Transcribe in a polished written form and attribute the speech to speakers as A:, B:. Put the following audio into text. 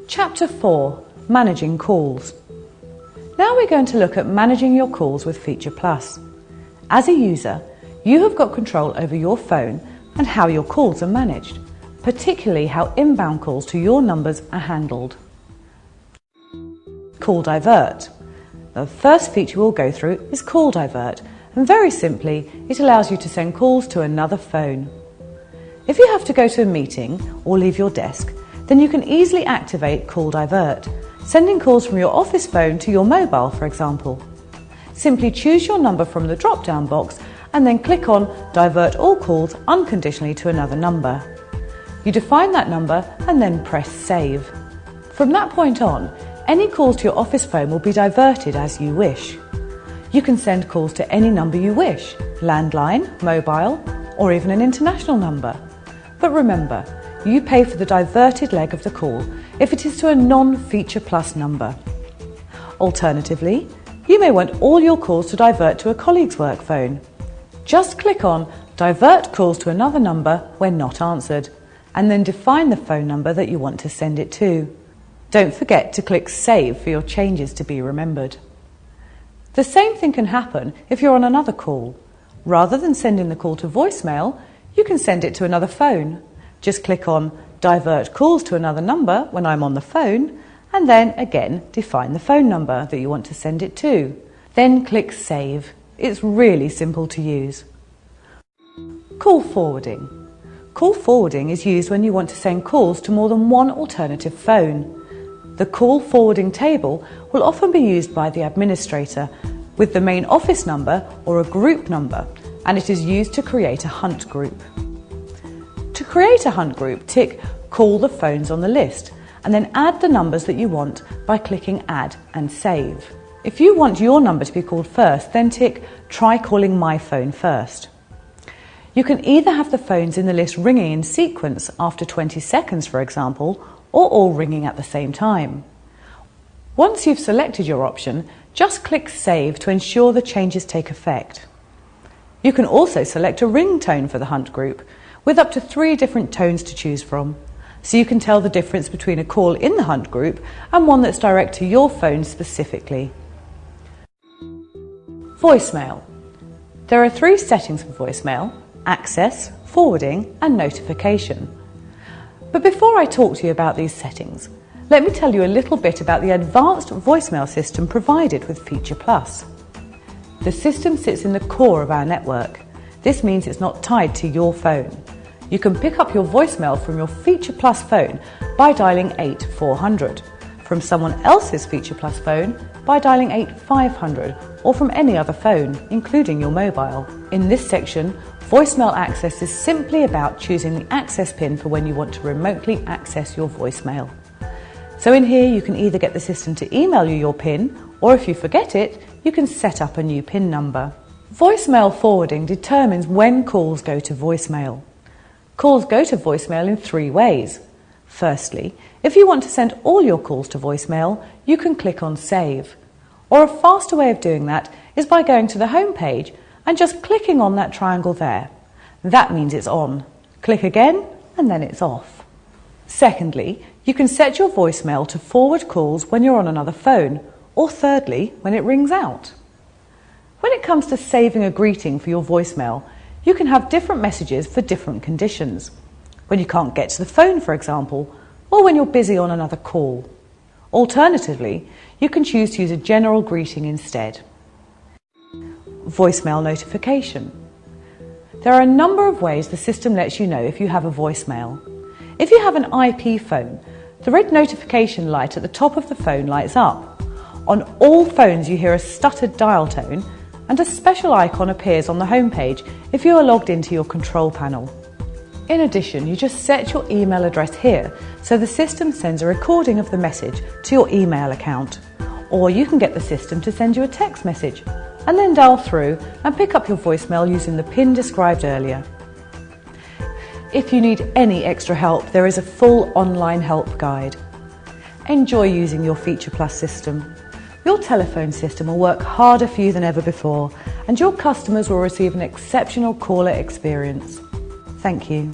A: Chapter 4. Managing calls. Now we're going to look at managing your calls with Feature Plus. As a user, you have got control over your phone and how your calls are managed, particularly how inbound calls to your numbers are handled. Call divert. The first feature we'll go through is call divert, and very simply, it allows you to send calls to another phone. If you have to go to a meeting or leave your desk, then you can easily activate call divert, sending calls from your office phone to your mobile, for example. Simply choose your number from the drop-down box and then click on Divert all calls unconditionally to another number. You define that number and then press Save. From that point on, any calls to your office phone will be diverted as you wish. You can send calls to any number you wish, landline, mobile, or even an international number. But remember, you pay for the diverted leg of the call if it is to a non-Feature Plus number. Alternatively, you may want all your calls to divert to a colleague's work phone. Just click on Divert calls to another number when not answered, and then define the phone number that you want to send it to. Don't forget to click Save for your changes to be remembered. The same thing can happen if you're on another call. Rather than sending the call to voicemail, you can send it to another phone. Just click on Divert calls to another number when I'm on the phone, and then again define the phone number that you want to send it to. Then click Save. It's really simple to use. Call forwarding. Call forwarding is used when you want to send calls to more than one alternative phone. The call forwarding table will often be used by the administrator with the main office number or a group number, and it is used to create a hunt group. To create a hunt group, tick Call the phones on the list and then add the numbers that you want by clicking Add and Save. If you want your number to be called first, then tick Try calling my phone first. You can either have the phones in the list ringing in sequence after 20 seconds, for example, or all ringing at the same time. Once you've selected your option, just click Save to ensure the changes take effect. You can also select a ringtone for the hunt group, with up to 3 different tones to choose from, so you can tell the difference between a call in the hunt group and one that's direct to your phone specifically. Voicemail. There are 3 settings for voicemail: access, forwarding, and notification. But before I talk to you about these settings, let me tell you a little bit about the advanced voicemail system provided with Feature Plus. The system sits in the core of our network. This means it's not tied to your phone. You can pick up your voicemail from your Feature Plus phone by dialing 8400, from someone else's Feature Plus phone by dialing 8500, or from any other phone, including your mobile. In this section, voicemail access is simply about choosing the access PIN for when you want to remotely access your voicemail. So in here you can either get the system to email you your PIN, or if you forget it, you can set up a new PIN number. Voicemail forwarding determines when calls go to voicemail. Calls go to voicemail in 3 ways. Firstly, if you want to send all your calls to voicemail, you can click on Save. Or a faster way of doing that is by going to the home page and just clicking on that triangle there. That means it's on. Click again and then it's off. Secondly, you can set your voicemail to forward calls when you're on another phone, or thirdly, when it rings out. When it comes to saving a greeting for your voicemail, you can have different messages for different conditions. When you can't get to the phone, for example, or when you're busy on another call. Alternatively, you can choose to use a general greeting instead. Voicemail notification. There are a number of ways the system lets you know if you have a voicemail. If you have an IP phone, the red notification light at the top of the phone lights up. On all phones you hear a stuttered dial tone, and a special icon appears on the home page if you are logged into your control panel. In addition, you just set your email address here, so the system sends a recording of the message to your email account. Or you can get the system to send you a text message, and then dial through and pick up your voicemail using the PIN described earlier. If you need any extra help, there is a full online help guide. Enjoy using your Feature Plus system. Your telephone system will work harder for you than ever before, and your customers will receive an exceptional caller experience. Thank you.